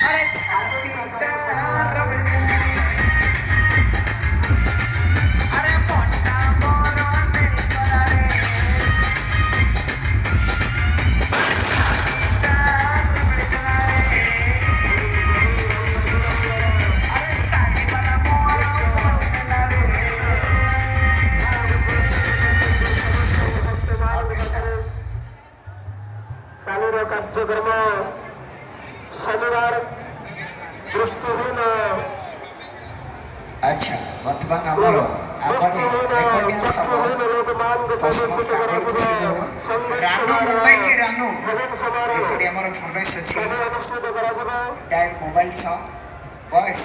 अरे छातीटा रबड़ी देला अरे मोटा मोरो नहीं करा रे छातीटा रबड़ी देला रे अरे साड़ी वाला मोरो मोरो देला रे चालू କାର୍ଯ୍ୟକ୍ରମ शनिवार दृष्टिहीन अच्छा वर्तमान आमर आगामी रेकर्डिंग समय तो समस्त आगर खुशी देव रानू मुंबई की रानू एतुडी आमर फरमाइश अछि ଅନୁଷ୍ଠିତ କରାଯିବ। Direct mobile song boys